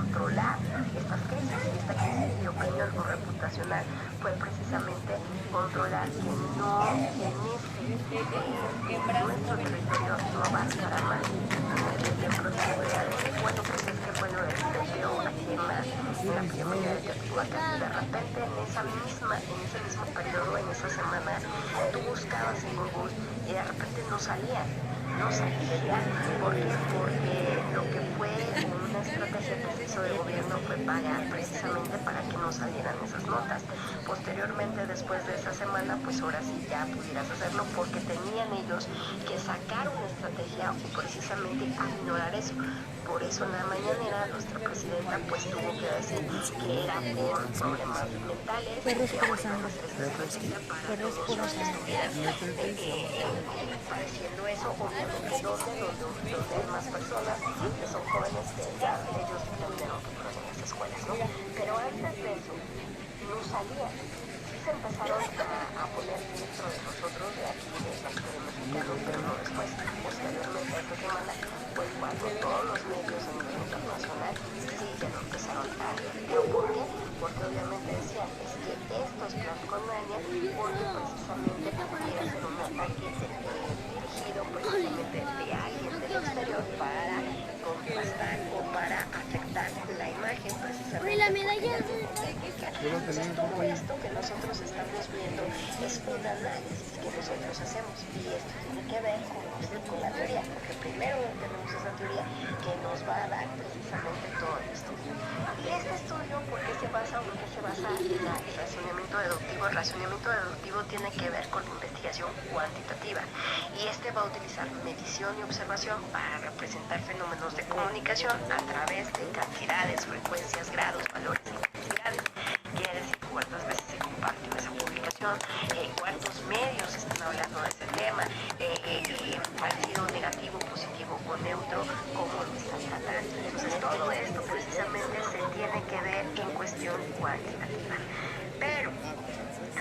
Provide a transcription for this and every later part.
controlar estas crisis. Y esta crisis de opinión o reputacional fue precisamente controlar que no en nuestro territorio no avanzara más. Yo creo que podría decir, bueno, pues es que fue lo del teteo aquí en la prioridad de Teotihuacán. Y de repente en ese mismo periodo, en esa semana, tú buscabas en Google y de repente no salía. ¿Por qué? Porque lo que fue una estrategia que se hizo de gobierno fue pagar precisamente para que no salieran esas notas. Posteriormente, después de esa semana, pues ahora sí ya pudieras hacerlo porque tenían ellos que sacar una estrategia o precisamente ignorar eso. Por eso en la mañanera nuestra presidenta pues tuvo que decir que era por problemas mentales, Perros que por ahora iban a hacer esta estrategia para todos los que estuvieran padeciendo eso, obviamente donde hay más personas que son jóvenes que ya ellos tendrán que fueron en las escuelas, ¿no? Pero antes de eso no salían. Sí se empezaron a poner dentro de nosotros de aquí de mexicanos, pero no después. Posteriormente a esta semana, pues cuando todos los medios a nivel internacional sí ya lo empezaron a ver. ¿Pero por qué? Porque obviamente decían, es que esto es plan con Nania, porque precisamente pudiera ser un ataque dirigido precisamente de alguien del exterior para contrastar o para afectar la imagen precisamente. La medalla. Entonces todo esto que nosotros estamos viendo es un análisis que nosotros hacemos y esto tiene que ver con la teoría, porque primero tenemos esa teoría que nos va a dar precisamente todo el estudio. Y este estudio, ¿por qué se basa o en qué se basa en el razonamiento deductivo? El razonamiento deductivo tiene que ver con la investigación cuantitativa y este va a utilizar medición y observación para representar fenómenos de comunicación a través de cantidades, frecuencias, grados, valores e intensidades. Quiere decir cuántas veces se compartió esa publicación, cuántos medios están hablando de ese tema, ha sido negativo, positivo o neutro, cómo lo están tratando. Entonces todo esto precisamente se tiene que ver en cuestión cuantitativa. Pero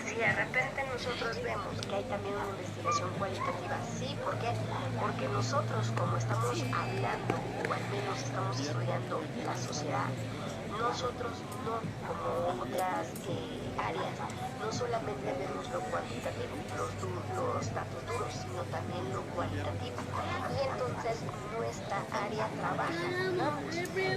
si de repente nosotros vemos que hay también una investigación cualitativa, sí, ¿por qué? Porque nosotros como estamos hablando o al menos estamos estudiando la sociedad, nosotros no, como otras áreas, no solamente vemos lo cuantitativo, los datos duros, sino también lo cualitativo. Y entonces nuestra área trabaja en ambos.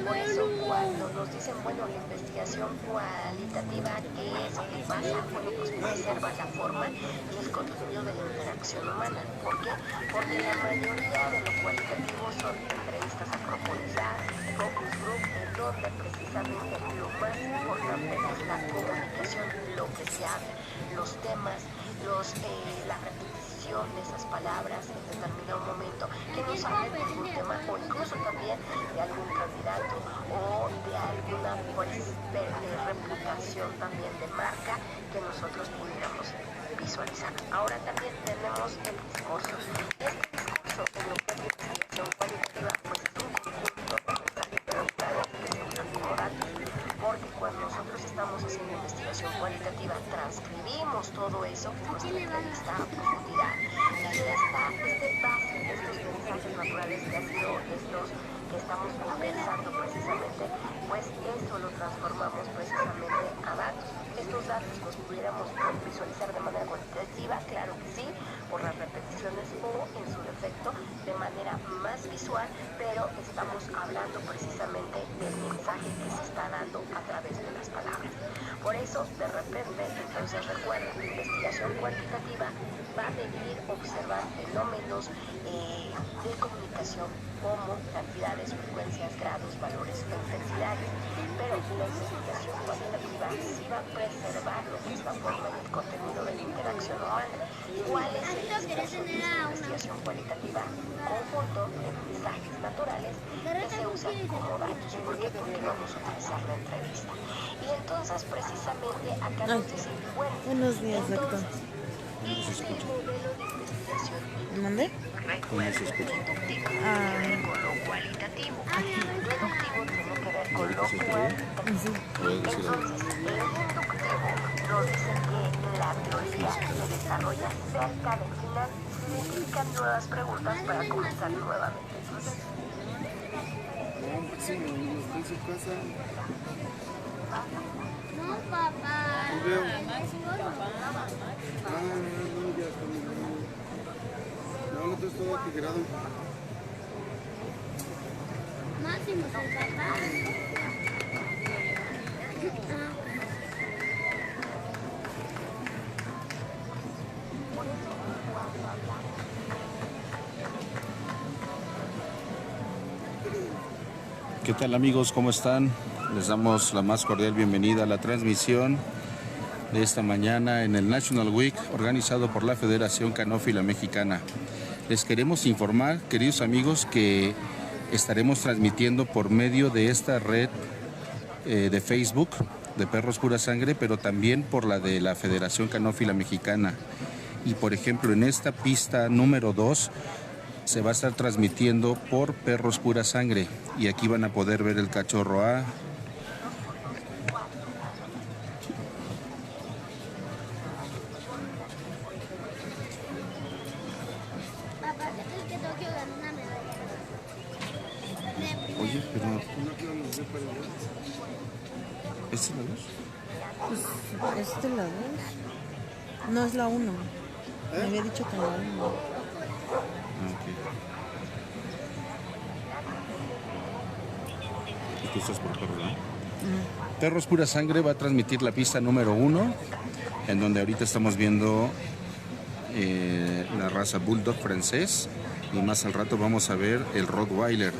Por eso cuando nos dicen, bueno, la investigación cualitativa, ¿qué es? ¿Qué pasa? Bueno, pues preserva la forma y el contenido de la interacción humana. ¿Por qué? Porque la mayoría de lo cualitativo son entrevistas a profundidad, focus group, en donde precisamente lo más importante es la comunicación, lo que se habla, los temas, la repetición de esas palabras en determinado momento, que nos hablen de algún tema o incluso también de algún candidato o de alguna reputación también de marca que nosotros pudiéramos visualizar. Ahora también tenemos el discurso. Este discurso en lo que es la investigación cualitativa pues es un conjunto de nuestras literaturas que se usan como datos, porque cuando nosotros estamos haciendo investigación cualitativa transcribimos todo eso que es nuestra entrevista a profundidad y este base de estos mensajes naturales que ha sido estos que estamos conversando precisamente, pues eso lo transformamos precisamente a datos. Estos datos los pudiéramos visualizar de manera cuantitativa, claro que sí, por las repeticiones o en su defecto de manera más visual, pero estamos hablando precisamente del mensaje que se está dando a través de las palabras. Por eso, de repente, entonces recuerda, la investigación cuantitativa va a medir, observar fenómenos de comunicación como cantidades, frecuencias, grados, valores o intensidades, pero la investigación cualitativa sí va a preservar lo que es la forma y el contenido de la interacción humana. ¿Cuál es el caso de esta investigación cualitativa? Conjunto de mensajes naturales que se usan como datos. ¿Por qué? Porque vamos a utilizar la entrevista. Y entonces precisamente acá nos dicen, bueno, buenos días, doctor. este modelo de investigación ¿Mande? recuerda, inductivo tiene que ver con lo cualitativo, deductivo tiene que ver con lo cuantitativo. Entonces, el inductivo nos dice que la teoría se desarrolla cerca del final y se identifican nuevas preguntas para comenzar nuevamente el proceso. en su casa. No, papá. No veo. Máximo, papá. Ah, no, ya está muy grande. No, el otro es todo tigrado. Máximo, su papá. ¿Qué tal amigos? ¿Cómo están? Les damos la más cordial bienvenida a la transmisión de esta mañana en el National Week organizado por la Federación Canófila Mexicana. Les queremos informar, queridos amigos, que estaremos transmitiendo por medio de esta red de Facebook de Perros Pura Sangre, pero también por la de la Federación Canófila Mexicana. Y por ejemplo, en esta pista número 2 se va a estar transmitiendo por Perros Pura Sangre y aquí van a poder ver el cachorro A. Papá, ¿qué tal que Tokio ganó una medalla? Oye, pero No quiero los de para allá. ¿esta es la 2? Pues, ¿esta es la 2? No es la 1. Me había dicho que la 1. Y tú estás por Perros, ¿no? Perros Pura Sangre va a transmitir la pista número 1, en donde ahorita estamos viendo la raza Bulldog francés y más al rato vamos a ver el Rottweiler.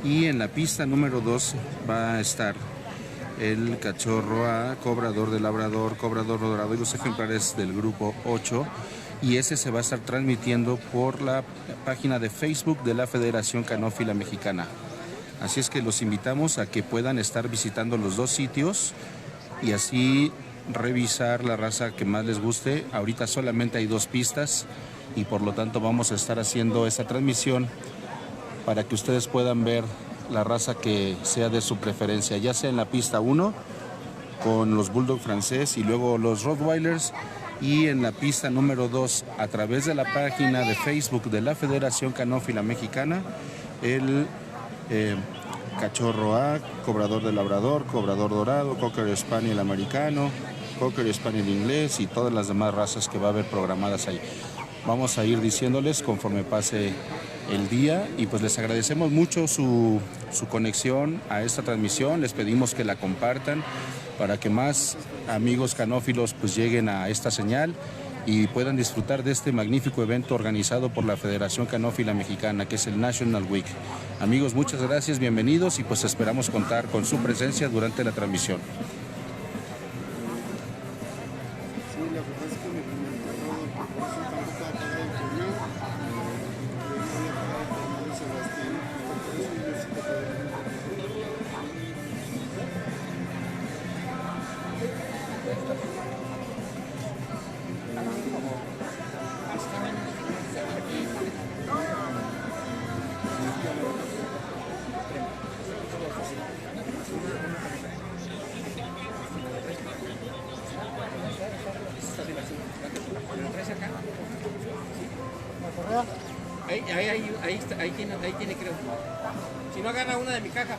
Y en la pista número 2 va a estar el cachorro A, cobrador de labrador, cobrador dorado y los ejemplares del grupo 8. Y ese se va a estar transmitiendo por la página de Facebook de la Federación Canófila Mexicana. Así es que los invitamos a que puedan estar visitando los dos sitios y así revisar la raza que más les guste. Ahorita solamente hay 2 pistas y por lo tanto vamos a estar haciendo esa transmisión para que ustedes puedan ver la raza que sea de su preferencia, ya sea en la pista 1 con los Bulldog francés y luego los Rottweilers, y en la pista número 2 a través de la página de Facebook de la Federación Canófila Mexicana, el cachorro A, cobrador de labrador, cobrador dorado, Cocker Spaniel americano, Cocker Spaniel inglés y todas las demás razas que va a haber programadas ahí. Vamos a ir diciéndoles conforme pase el día y pues les agradecemos mucho su conexión a esta transmisión. Les pedimos que la compartan para que más amigos canófilos pues lleguen a esta señal y puedan disfrutar de este magnífico evento organizado por la Federación Canófila Mexicana, que es el National Week. Amigos, muchas gracias, bienvenidos y pues esperamos contar con su presencia durante la transmisión. Sí, lo que pasa es que me comentó Rodo que por eso tampoco ha pagado el torneo. No había pagado el torneo de Sebastián. Por eso yo sí te puedo. Ahí tiene creo. Si no agarra una de mi caja.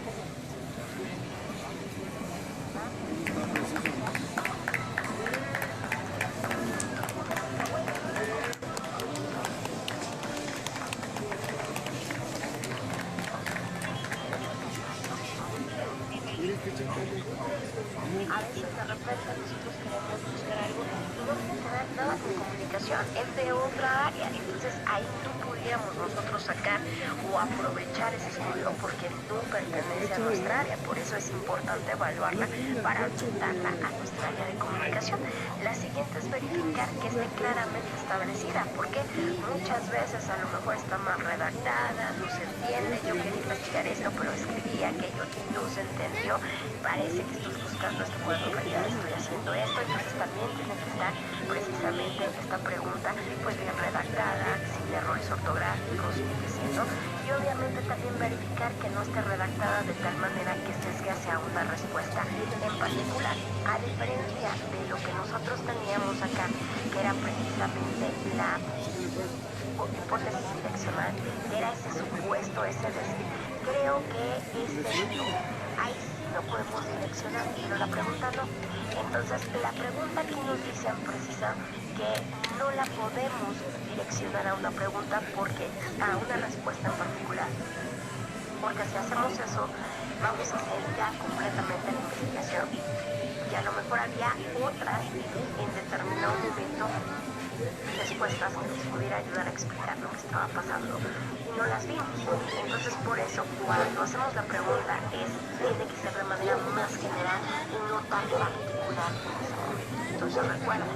A veces de repente nosotros queremos buscar algo y no funciona nada con comunicación, es de otra área, entonces ahí no pudiéramos nosotros sacar o aprovechar ese estudio porque no pertenece a nuestra área, por eso es importante evaluarla para adaptarla a nuestra área de comunicación. La siguiente es verificar que esté claramente establecida, porque muchas veces a lo mejor está mal redactada, no se entiende, yo quería investigar esto pero escribí aquello y no se entendió, parece que estás buscando esto cuando en realidad estoy haciendo esto, entonces también tiene que estar precisamente esta pregunta pues bien redactada, sin errores ortográficos, y obviamente también verificar que no esté redactada de tal manera que sesgue hacia una respuesta en particular, a diferencia de lo que nosotros teníamos acá, que era precisamente la hipótesis direccional, era ese supuesto, ese decir, creo que este lo podemos direccionar, pero la pregunta no. Entonces, la pregunta aquí nos dicen precisa que no la podemos direccionar a una pregunta porque a una respuesta en particular. Porque si hacemos eso, vamos a hacer ya completamente la investigación. Y a lo mejor había otras en determinado momento respuestas que nos pudiera ayudar a explicar lo que estaba pasando y no las vimos. Entonces por eso cuando hacemos la pregunta tiene que ser de manera más general y no tan particular en ese momento. Entonces recuerda,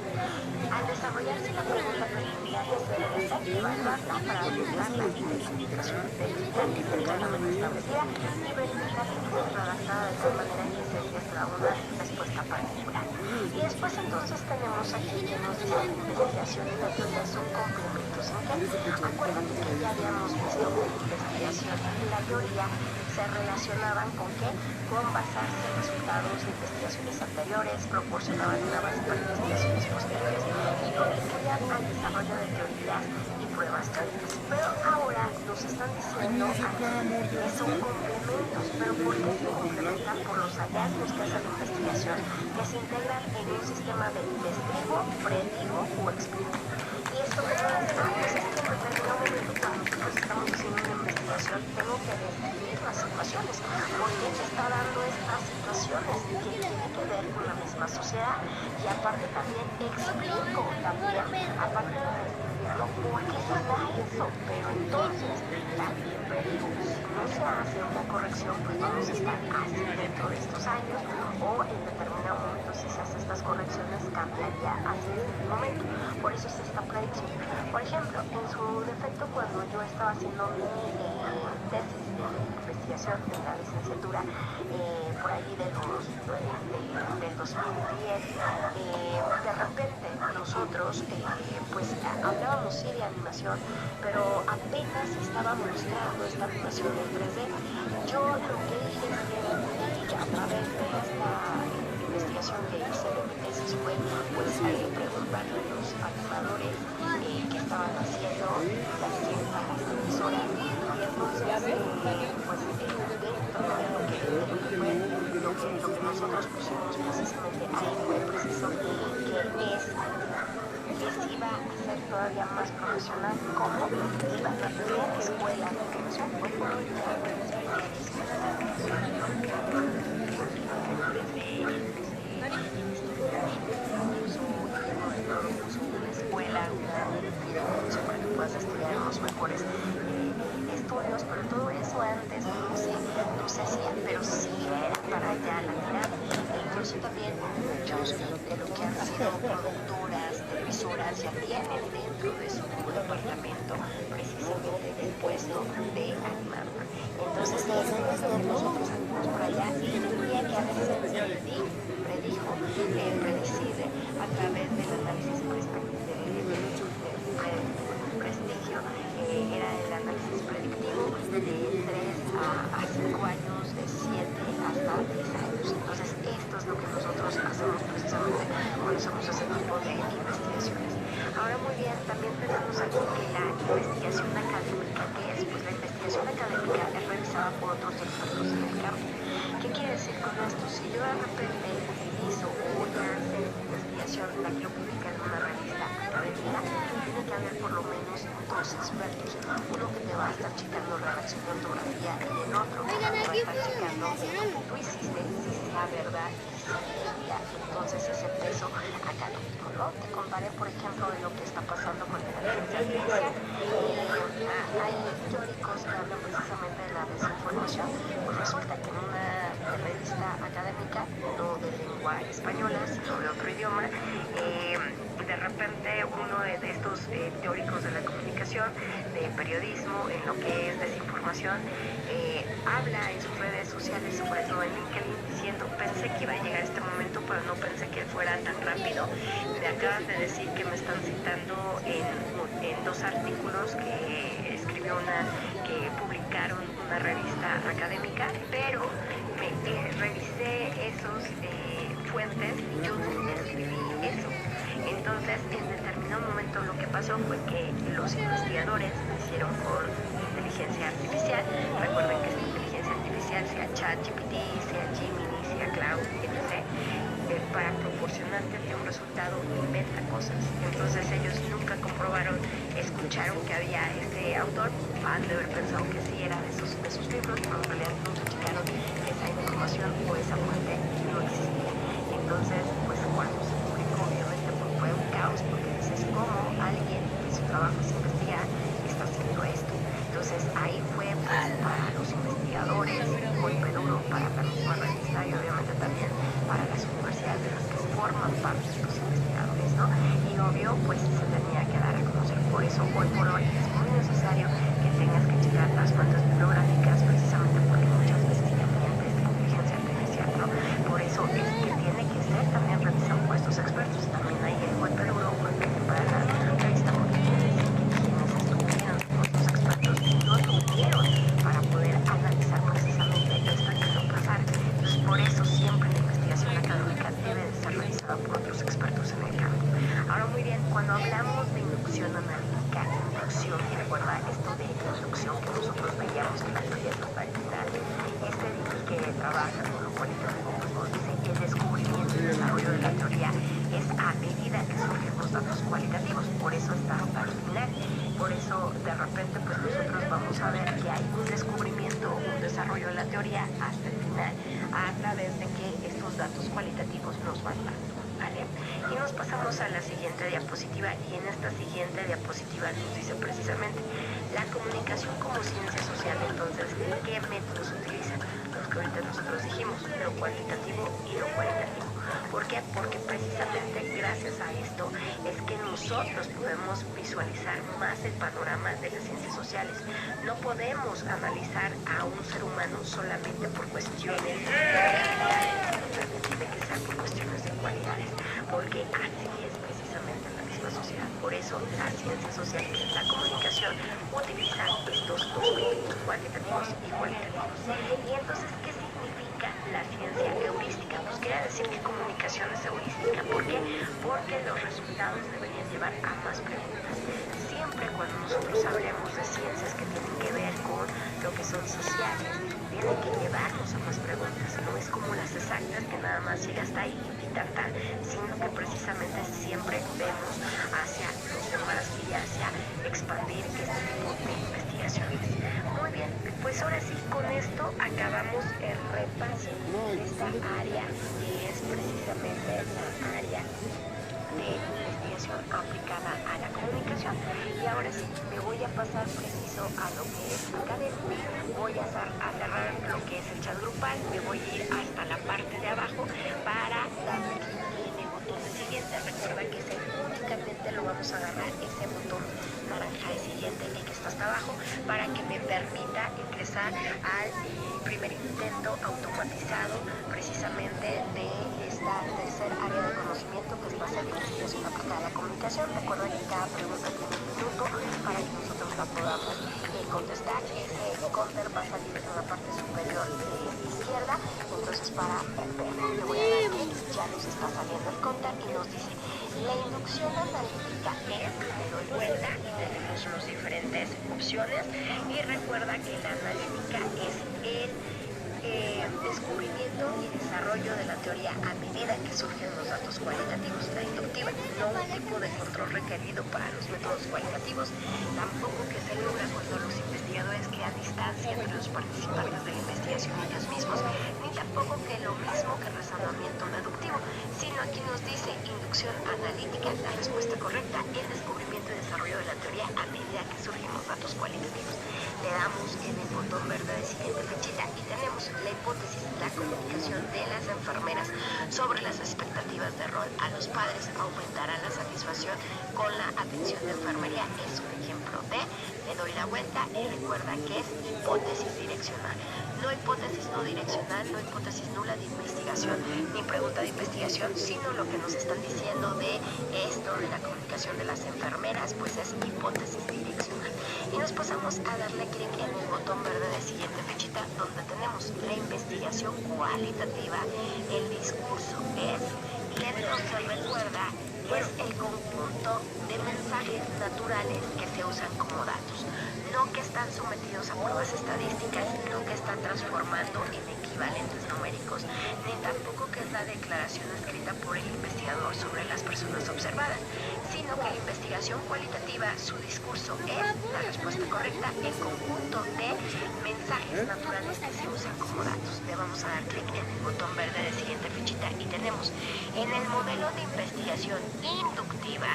al desarrollarse la pregunta preliminar se debe hacer evaluarla para ayudar la identificación claramente establecida y verificar que esté redactada de tal manera que se encuentra una respuesta particular. Y después entonces tenemos aquí que nos dice la investigación y la teoría son complementos. Acuérdate que ya habíamos visto que la investigación y la teoría se relacionaban con qué? Con basarse en resultados de investigaciones anteriores, proporcionaban una base para investigaciones posteriores y contribuían al desarrollo de teorías y pruebas teóricas. Pero ahora nos están diciendo que son complementos, pero ¿por qué se complementan? Por los hallazgos que hace la investigación, que se integran en un sistema de investigo, predigo o explico. Y esto que no es, pues es que en determinado momento cuando nosotros estamos haciendo una investigación tengo que describir las situaciones, porque se está dando estas situaciones que tienen que ver con la misma sociedad y aparte también explico también, aparte de describirlo, por qué se da eso, pero entonces también predigo, si no se hace una corrección, pues vamos a estar así dentro de estos años o en determinado momento si se hacen estas correcciones cambiaría hacia este momento. Por eso es esta predicción. Por ejemplo, en su defecto, cuando yo estaba haciendo mi tesis de investigación en la licenciatura, por ahí del 2010, de repente nosotros pues hablábamos sí de animación, pero apenas estaba mostrando esta animación en 3D. Yo lo que dije a través de esta investigación que hice de mi tesis fue pues preguntarle a los animadores que estaban haciendo las cintas, las televisoras, y entonces pues dentro de lo que nosotros pusimos precisamente ahí fue preciso que se iba a hacer todavía más profesional, como iba a tener escuela de producción, por favor, una escuela, para que puedas estudiar en los mejores estudios, pero todo eso antes no se hacía, pero sí era para allá la mirada. Incluso también muchos de lo que han sido productoras, televisoras, ya tienen dentro de su departamento precisamente el puesto de animar. Entonces, nosotros salimos por allá y tenía que haberse predijo, predecir a través del análisis prestigio, era el análisis predictivo de 3 a 5 años, de 7 hasta 10 años. Entonces, esto es lo que nosotros hacemos precisamente cuando hacemos ese tipo de investigaciones. Ahora, muy bien, también tenemos aquí que la investigación académica, que es? Pues la investigación académica es realizada por otros expertos en el campo. ¿Qué quiere decir con esto? Si yo de repente utilizo una investigación, la quiero publicar en una revista académica, tiene que haber por lo menos 2 expertos. Uno que te va a estar checando redacción de ortografía y el otro que te va a estar checando lo que tú hiciste, si sea verdad y si sea entonces ese peso académico, ¿no? Te comparé, por ejemplo, de lo que está pasando con la inteligencia artificial. Hay teóricos que hablan precisamente de la desinformación. Pues resulta que en una revista académica, no de lengua española, sino de otro idioma, de repente uno de estos teóricos de la comunicación, de periodismo, en lo que es desinformación, habla en sus redes sociales, sobre todo en LinkedIn, diciendo, pensé que iba a llegar este momento, pero no pensé que fuera tan rápido. Me acaban de decir que me están citando en 2 artículos que que publicaron una revista académica, pero revisé esos fuentes y yo no escribí eso. Entonces, en determinado momento lo que pasó fue que los investigadores lo hicieron con inteligencia artificial. Recuerden que esta inteligencia artificial, sea ChatGPT, sea Gemini, cloud, etc., para proporcionarte un resultado inventa cosas. Entonces ellos nunca comprobaron, escucharon que había este autor, han de haber pensado que sí era de sus libros, pero en realidad nunca checaron que esa información o esa fuente no existía. Entonces, pues cuando se publicó, obviamente pues, fue un caos, porque dices, ¿cómo alguien que su trabajo es investigar está haciendo esto? Entonces ahí fue pues, para los investigadores un golpe duro, para la misma revista y obviamente también para las universidades de las que forman parte de los investigadores, ¿no? Y obvio, pues se tenía que dar a conocer. Por eso hoy por hoy es muy necesario que tengas que checar las fuentes bibliográficas, precisamente porque muchas veces te mientes de inteligencia artificial, ¿no? Por eso es que tiene que ser también revisado por estos expertos. También hay el golpe duro porque para la revista, porque quiere decir que quienes estuvieron con los expertos no tuvieron para poder analizar precisamente esto y que no pasara. Entonces, por eso siempre la investigación académica debe de ser realizada por otros expertos en el campo. Ahora, muy bien, cuando hablamos de inducción analítica, inducción, y recuerda esto de inducción que nosotros veíamos en la teoría totalitaria, que trabaja con lo cualitativo, pues dice que el descubrimiento y desarrollo de la teoría es a medida que surgen los datos cualitativos, por eso está al final. Por eso de repente pues nosotros vamos a ver que hay un descubrimiento, un desarrollo de la teoría hasta el final, a través de que estos datos cualitativos nos van dando, ¿vale? Y nos pasamos a la siguiente diapositiva, y en esta siguiente diapositiva nos dice precisamente la comunicación como ciencia social. Entonces, ¿qué métodos utilizan? Los que ahorita nosotros dijimos, lo cuantitativo y lo cualitativo. ¿Por qué? Porque precisamente gracias a esto es que nosotros podemos visualizar más el panorama de las ciencias sociales. No podemos analizar a un ser humano solamente por cuestiones de cualidades, tiene que ser por cuestiones de cualidades, porque así es precisamente la misma sociedad. Por eso la ciencia social, que es la comunicación, utiliza estos dos métodos, cuantitativos y cualitativos. Y entonces, ¿qué significa la ciencia heurística? Pues quiere decir que comunicación es heurística. ¿Por qué? Porque los resultados deberían llevar a más preguntas. Siempre cuando nosotros hablemos de ciencias que tienen que ver con lo que son sociales, tienen que llevarnos a más preguntas. No es como las exactas que nada más llega hasta ahí y tal, sino que precisamente siempre vemos hacia los demás y hacia expandir este tipo de investigaciones. Muy bien, pues ahora sí, con esto acabamos el repaso de esta área, que es precisamente la área de investigación aplicada a la comunicación. Y ahora sí, me voy a pasar preciso a lo que es académico. Voy a cerrar lo que es el chat grupal, me voy a ir hasta la parte de abajo para darle clic en el botón de siguiente. Recuerda que únicamente lo vamos a agarrar ese botón naranja de siguiente, el que está hasta abajo, para que me permita ingresar al primer intento automatizado precisamente de esta tercer área de conocimiento, que es base de investigación aplicada a la comunicación. Recuerda que cada pregunta tiene un minuto para que nosotros la podamos contestar. Ese counter va a salir en la parte superior izquierda. Entonces, para ver, le voy a dar clic, ya nos está saliendo el counter y nos dice: la inducción analítica es, le doy vuelta y tenemos las diferentes opciones. Y recuerda que la analítica es el descubrimiento y desarrollo de la teoría a medida que surgen los datos cualitativos. La inductiva, no un tipo de control requerido para los métodos cualitativos, tampoco que se logra cuando los investigadores crean distancia entre los participantes de la investigación y ellos mismos, ni tampoco que lo mismo que razonamiento deductivo, sino aquí nos dice inducción analítica, la respuesta correcta, el descubrimiento y desarrollo de la teoría a medida que surgen los datos cualitativos. Le damos en el botón verde de siguiente flechita y tenemos la hipótesis, la comunicación de las enfermeras sobre las expectativas de rol a los padres aumentará la satisfacción con la atención de enfermería. Es un ejemplo de, le doy la vuelta y recuerda que es hipótesis direccional. No hipótesis no direccional, no hipótesis nula de investigación, ni pregunta de investigación, sino lo que nos están diciendo de esto, de la comunicación de las enfermeras, pues es hipótesis direccional. Y nos pasamos a darle clic en el botón verde de siguiente flechita, donde tenemos la investigación cualitativa. El discurso es, y entonces recuerda, es el conjunto de mensajes naturales que se usan como datos, no que están sometidos a pruebas estadísticas, no que están transformando en equivalentes numéricos, ni tampoco personas observadas, sino que la investigación cualitativa, su discurso es la respuesta correcta en conjunto de mensajes naturales que se usan como datos. Le vamos a dar clic en el botón verde de siguiente fichita y tenemos en el modelo de investigación inductiva,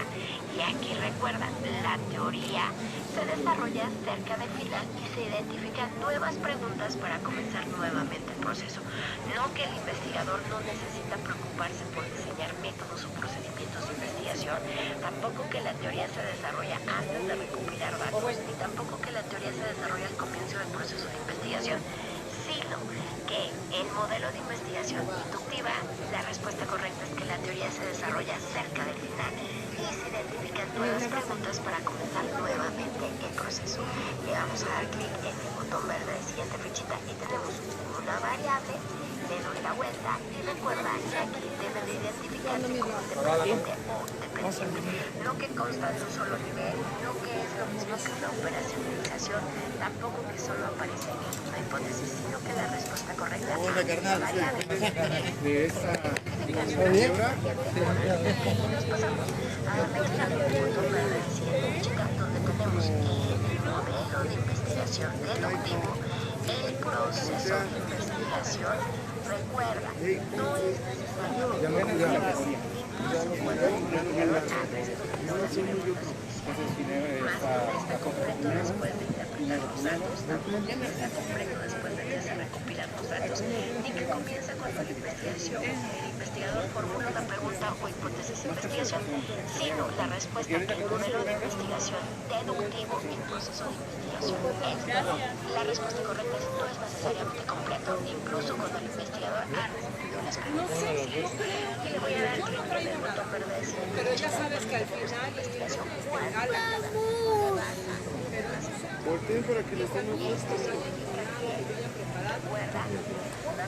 y aquí recuerdan, la teoría se desarrolla cerca del final y se identifican nuevas preguntas para comenzar nuevamente el proceso. No que el investigador no necesita preocuparse por diseñar métodos o procedimientos de investigación, tampoco que la teoría se desarrolla antes de recopilar datos, ni tampoco que la teoría se desarrolla al comienzo del proceso de investigación, sino que el modelo de investigación inductiva, la respuesta correcta es que la teoría se desarrolla cerca del final y se identifican nuevas preguntas para comenzar nuevamente el proceso. Le vamos a dar clic en el botón verde de siguiente fichita y tenemos una variable, le doy la vuelta y recuerda que aquí debe de identificarse como dependiente o dependiente, no que consta de un solo nivel, no que es lo mismo que una operacionalización, tampoco que solo aparece en una hipótesis, sino que la respuesta correcta es la variable. De esta Nos pasamos a darle clic en el botón verde de siguiente fichita, donde tenemos el modelo de investigación deductivo, el proceso de investigación. Recuerda, no es necesario que la categoría incluso pueda identificar antes de más de está completo después de interpretar los datos, tampoco está completo después de que se recopilan los datos, ni que comienza cuando el investigador formula una pregunta o hipótesis de investigación, sino la respuesta que el modelo de investigación deductivo y el proceso de investigación es. La respuesta correcta es no es necesariamente completo, incluso cuando el investigador ha respondido las preguntas. Y le voy a dar clic en el botón verde de siguiente. Pero ya sabes que al final Investigación volteen para que les den un esto significa que recuerda una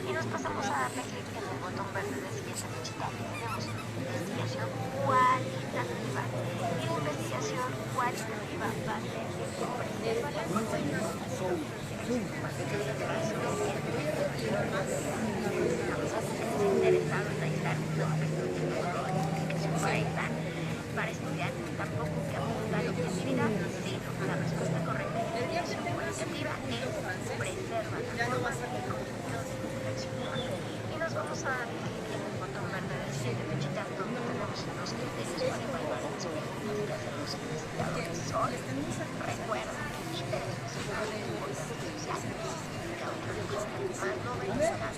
y nos pasamos a darle clic en el botón verde de siguiente fichita. Tenemos investigación cualitativa y la investigación cualitativa va a ser interesado en aislar una explicación correcta para estudiar, tampoco que apunta a la objetividad, sino la respuesta correcta de la investigación cualitativa es preserva la forma y contenido de la interacción. Y nos vamos a dar clic en el botón verde de siguiente fichita, donde tenemos los criterios para evaluar las preguntas que hacen los investigadores. Son, recuerda, intereses sociales, sociales, más novedades,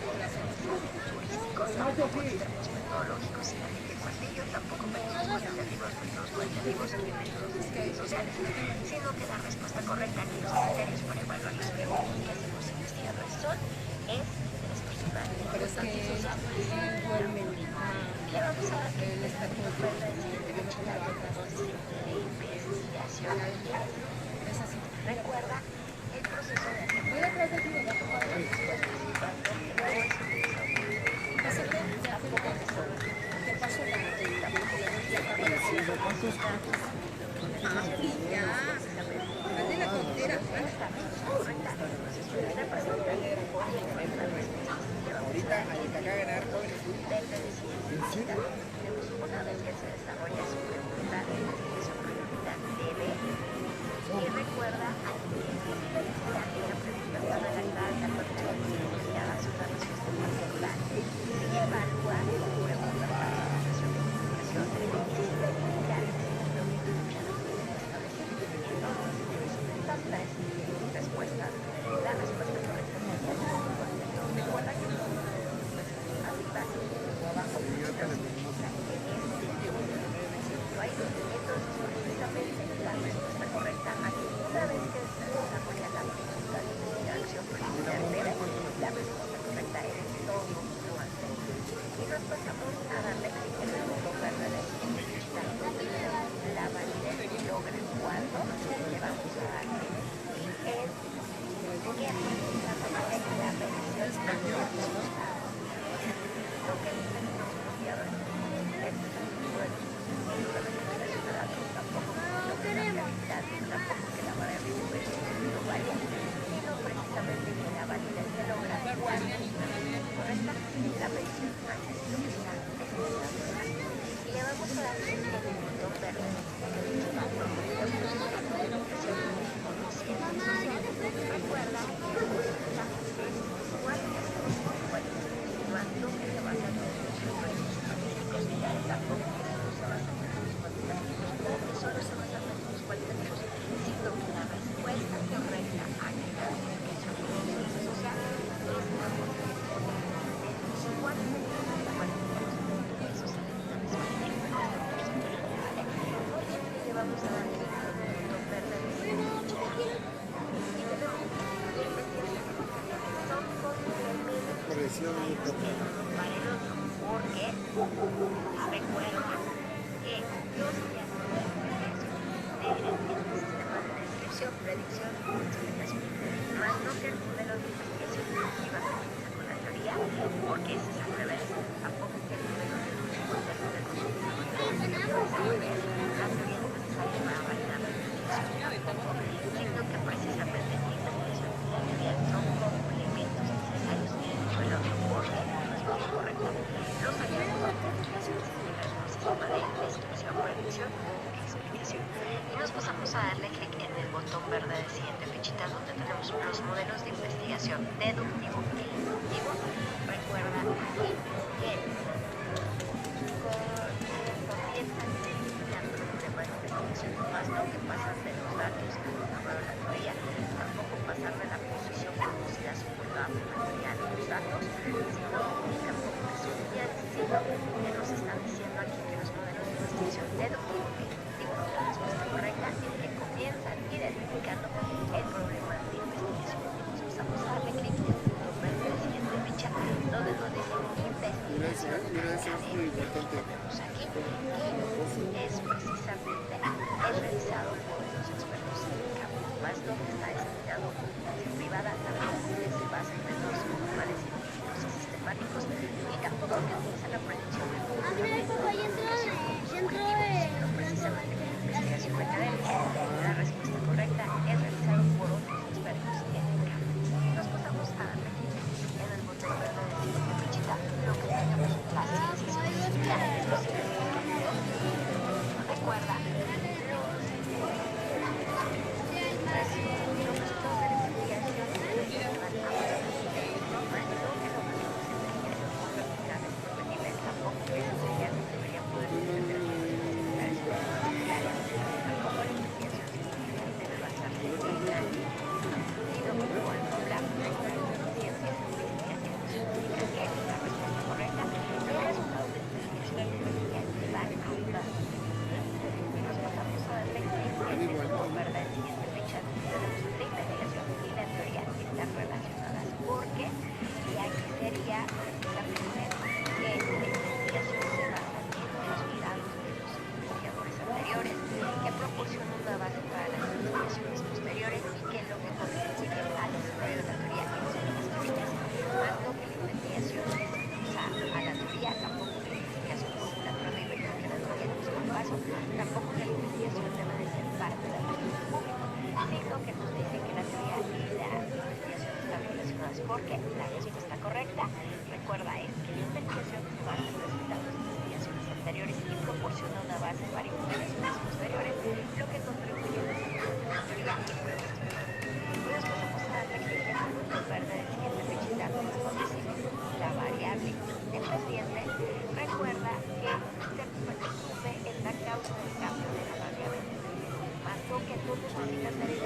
turísticos, tampoco extremos metodológicos y la ley de cuartillo, tampoco métodos cuantitativos, métodos cualitativos y métodos sociales, sino que la respuesta correcta y los criterios para evaluar las preguntas que hacen los investigadores son interés personal, social. Le vamos a dar que el estatuto de siguiente fichita donde nos dice de investigación. Recuerda el proceso de una vez que se desarrolla su pregunta de investigación prioridad debe y recuerda al la pregunta está redactada de acuerdo con las investigadas una respuesta particular y evalúa la pregunta para la realización de investigación y se identifica estas tres respuestas. La respuesta correcta recuerda que abajo a darle en el botón verde de recuerda solo se basan en los cualitativos, sino que la respuesta correcta a la clasificación de ciencias sociales es la ¿cuál es el eso se le vamos a dar el botón verde de Pareció muy poco. para el otro, porque recuerda que los deben en el sistema de descripción, predicción y explicación, más no que el modelo de investigación predictiva comienza con la teoría, porque ese es al revés, tampoco que el modelo de contexto de la teoría es necesaria para validar la investigación, sino que precisamente la investigación y la teoría son complementos necesarios uno del otro, porque no es correcto. Los hallazgos de investigación se integran en un sistema de descripción, predicción o explicación. Y nos pasamos a darle clic en el botón verde de siguiente fichita, donde tenemos los modelos de investigación deductivo e inductivo. Recuerda aquí que comienzan identificando el problema de investigación, más no que pasan de los datos a la teoría, tampoco pasar de la posición conocida soportada por la teoría de los datos, sino tampoco que son lineales, sino que nos están diciendo aquí que los modelos de investigación deductivo e inductivo, la respuesta correcta es que comienzan identificando el problema de investigación. Nos pasamos a darle clic en el botón verde de siguiente ficha, donde nos dice investigación Mira, eso es muy importante. tenemos aquí que es precisamente el realizado por los expertos en el campo, más lo que está desarrollado por la privada, tampoco que se basa en métodos formales científicos y sistemáticos, y tampoco que utiliza la predicción de Ah, mira, el papá ya entró sino precisamente la investigación académica. La respuesta correcta es realizado por otros expertos en el campo. Nos pasamos a darle clic en el botón verde de siguiente fichita, lo que tenemos las ciencias sociales. Recuerda, tampoco que la investigación debe de ser parte del dominio público, sino que nos dice que la teoría y la investigación están relacionadas, porque la respuesta correcta, recuerda, es que la investigación se basa en resultados de investigaciones anteriores y proporciona una base para investigaciones posteriores, lo que contribuye a la teoría y después pasamos a darle clic en el botón verde del siguiente fichita, donde dice la variable dependiente. Recuerda que se presume en la causa del cambio de la variable, más lo que tú necesitas hacer es